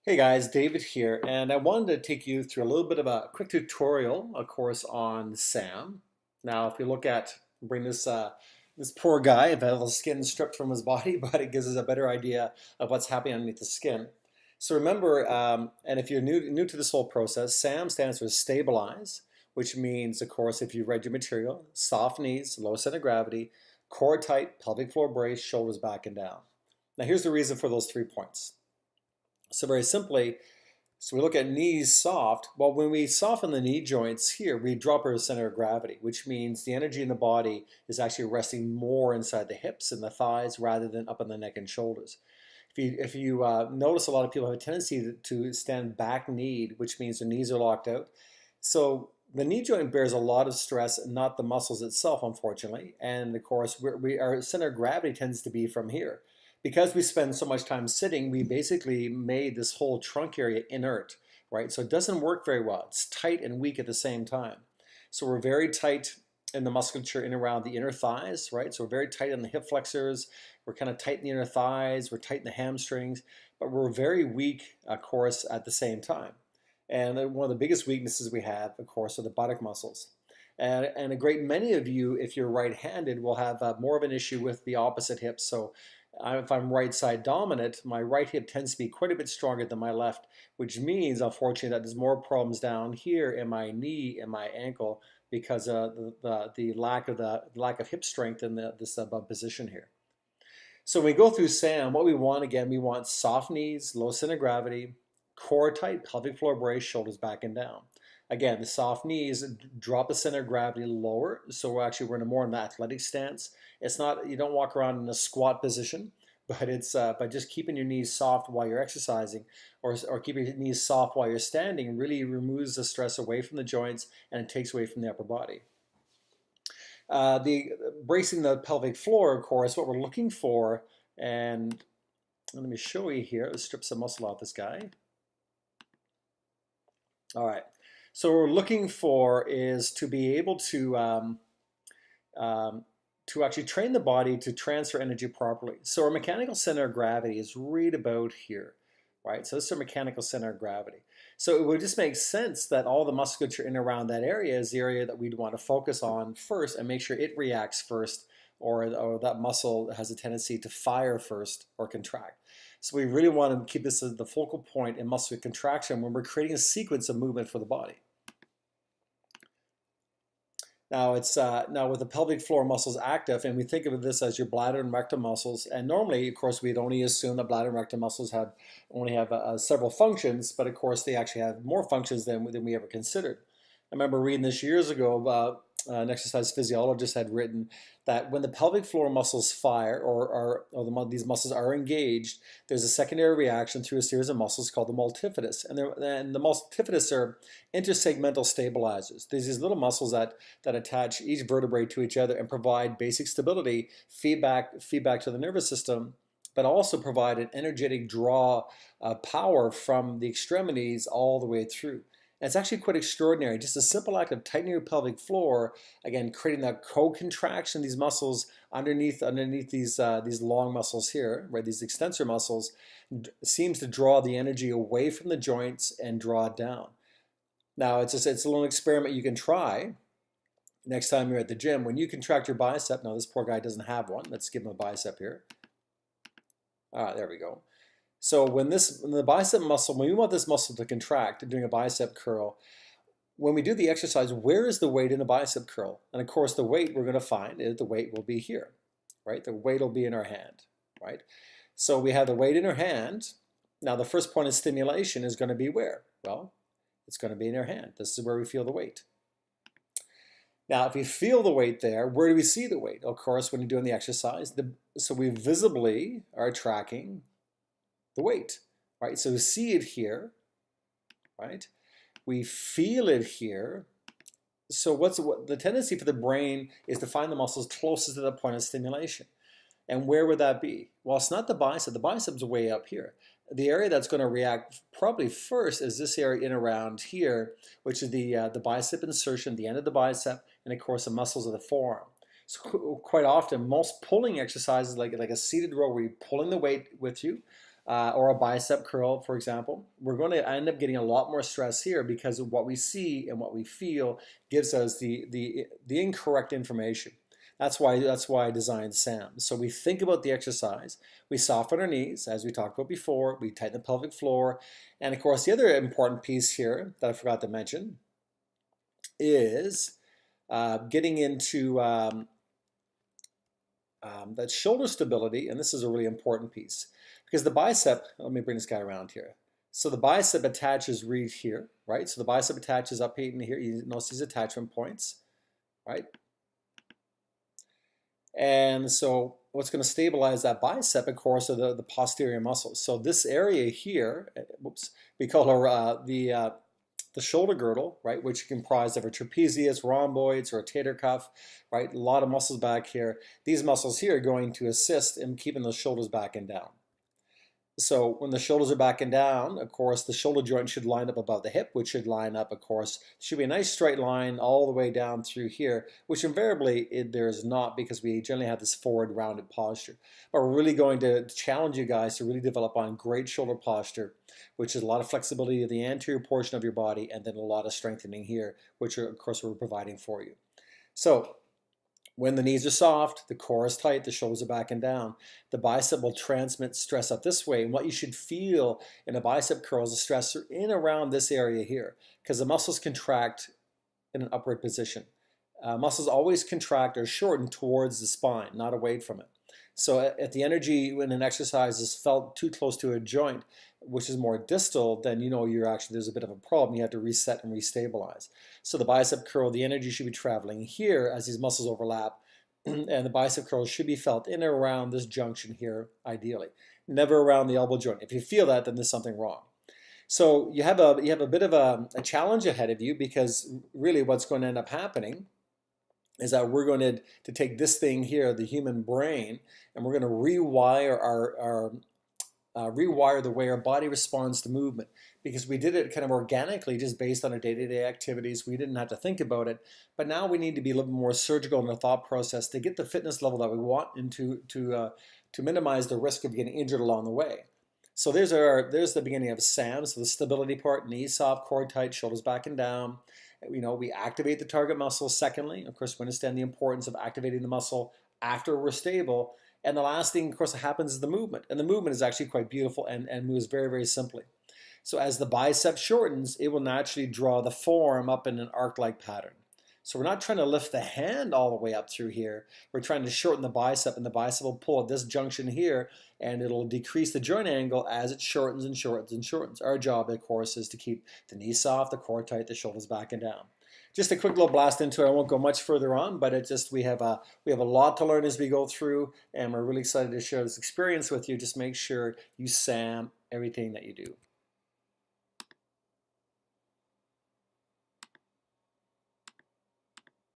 Hey guys, David here, and I wanted to take you through a little bit of a quick tutorial, of course, on SAM. Now, if you look at, bring this poor guy, I've had the skin stripped from his body, but it gives us a better idea of what's happening underneath the skin. So remember, and if you're new to this whole process, SAM stands for stabilize, which means, of course, if you read your material, soft knees, low center of gravity, core tight, pelvic floor brace, shoulders back and down. Now, here's the reason for those 3 points. So very simply, so we look at knees soft. Well, when we soften the knee joints here, we drop our center of gravity, which means the energy in the body is actually resting more inside the hips and the thighs rather than up on the neck and shoulders. If you notice, a lot of people have a tendency to stand back-kneed, which means their knees are locked out. So the knee joint bears a lot of stress, not the muscles itself, unfortunately. And of course, our center of gravity tends to be from here. Because we spend so much time sitting, we basically made this whole trunk area inert, right? So it doesn't work very well. It's tight and weak at the same time. So we're very tight in the musculature in around the inner thighs, right? So we're very tight on the hip flexors. We're kind of tight in the inner thighs. We're tight in the hamstrings, but we're very weak, of course, at the same time. And one of the biggest weaknesses we have, of course, are the buttock muscles. And a great many of you, if you're right-handed, will have more of an issue with the opposite hip. So if I'm right side dominant, my right hip tends to be quite a bit stronger than my left, which means, unfortunately, that there's more problems down here in my knee and my ankle because the lack of hip strength in this above position here. So when we go through SAM, what we want, again, we want soft knees, low center of gravity, core tight, pelvic floor brace, shoulders back and down. Again, the soft knees drop the center of gravity lower, so we're in a more in the athletic stance. It's not, you don't walk around in a squat position, but it's by just keeping your knees soft while you're exercising, or keeping your knees soft while you're standing, really removes the stress away from the joints and it takes away from the upper body. The bracing the pelvic floor, of course, what we're looking for, and let me show you here. Let's strip some muscle off this guy. All right. So what we're looking for is to be able to actually train the body to transfer energy properly. So our mechanical center of gravity is right about here, right? So this is our mechanical center of gravity. So it would just make sense that all the musculature in around that area is the area that we'd want to focus on first and make sure it reacts first, or that muscle has a tendency to fire first or contract. So we really want to keep this as the focal point in muscular contraction when we're creating a sequence of movement for the body. Now now with the pelvic floor muscles active, and we think of this as your bladder and rectum muscles. And normally, of course, we'd only assume that bladder and rectum muscles only have several functions, but of course they actually have more functions than we ever considered. I remember reading this years ago. An exercise physiologist had written that when the pelvic floor muscles fire or these muscles are engaged, there's a secondary reaction through a series of muscles called the multifidus. And the multifidus are intersegmental stabilizers. There's these little muscles that attach each vertebrae to each other and provide basic stability, feedback to the nervous system, but also provide an energetic draw power from the extremities all the way through. And it's actually quite extraordinary. Just a simple act of tightening your pelvic floor, again, creating that co-contraction of these muscles underneath these long muscles here, right? These extensor muscles seems to draw the energy away from the joints and draw it down. Now, it's a little experiment you can try next time you're at the gym. When you contract your bicep, now this poor guy doesn't have one. Let's give him a bicep here. All right, there we go. So when the bicep muscle, when we want this muscle to contract doing a bicep curl, when we do the exercise, where is the weight in the bicep curl? And of course, the weight we're going to find is the weight will be here, right? The weight will be in our hand, right? So we have the weight in our hand. Now the first point of stimulation is going to be where? Well, it's going to be in our hand. This is where we feel the weight. Now, if we feel the weight there, where do we see the weight? Of course, when you're doing the exercise, so we visibly are tracking the weight, right? So we see it here, right? We feel it here. So what the tendency for the brain is to find the muscles closest to the point of stimulation. And where would that be? Well, it's not the bicep. The bicep's way up here. The area that's going to react probably first is this area in around here, which is the bicep insertion, the end of the bicep, and of course the muscles of the forearm. So quite often, most pulling exercises like a seated row where you're pulling the weight with you, or a bicep curl, for example, we're going to end up getting a lot more stress here because of what we see and what we feel gives us the incorrect information. That's why I designed SAM. So we think about the exercise, we soften our knees, as we talked about before, we tighten the pelvic floor, and of course the other important piece here that I forgot to mention is getting into that shoulder stability, and this is a really important piece because the bicep, let me bring this guy around here. So the bicep attaches right here, right? So the bicep attaches up here, you notice these attachment points, right? And so what's going to stabilize that bicep, of course, are the posterior muscles. So this area here, whoops, we call her the shoulder girdle, right, which is comprised of a trapezius, rhomboids, rotator cuff, right, a lot of muscles back here. These muscles here are going to assist in keeping those shoulders back and down. So when the shoulders are back and down, of course, the shoulder joint should line up above the hip, which should line up, of course, should be a nice straight line all the way down through here, which invariably there is not because we generally have this forward rounded posture. But we're really going to challenge you guys to really develop on great shoulder posture, which is a lot of flexibility of the anterior portion of your body and then a lot of strengthening here, which of course we're providing for you. So when the knees are soft, the core is tight, the shoulders are back and down, the bicep will transmit stress up this way. And what you should feel in a bicep curl is a stress in around this area here because the muscles contract in an upward position. Muscles always contract or shorten towards the spine, not away from it. So if the energy when an exercise is felt too close to a joint, which is more distal, then you know there's a bit of a problem. You have to reset and restabilize. So the bicep curl, the energy should be traveling here as these muscles overlap, and the bicep curl should be felt in or around this junction here, ideally. Never around the elbow joint. If you feel that, then there's something wrong. So you have a bit of a challenge ahead of you because really what's going to end up happening is that we're going to take this thing here, the human brain, and we're going to rewire the way our body responds to movement because we did it kind of organically just based on our day-to-day activities. We didn't have to think about it, but now we need to be a little more surgical in the thought process to get the fitness level that we want and to minimize the risk of getting injured along the way. So there's the beginning of SAM, so the stability part, knees soft, core tight, shoulders back and down. We activate the target muscle. Secondly, of course, we understand the importance of activating the muscle after we're stable. And the last thing, of course, that happens is the movement. And the movement is actually quite beautiful and moves very, very simply. So as the bicep shortens, it will naturally draw the forearm up in an arc-like pattern. So we're not trying to lift the hand all the way up through here. We're trying to shorten the bicep, and the bicep will pull at this junction here, and it'll decrease the joint angle as it shortens and shortens and shortens. Our job, of course, is to keep the knees soft, the core tight, the shoulders back and down. Just a quick little blast into it. I won't go much further on, but we have a lot to learn as we go through, and we're really excited to share this experience with you. Just make sure you SAM everything that you do.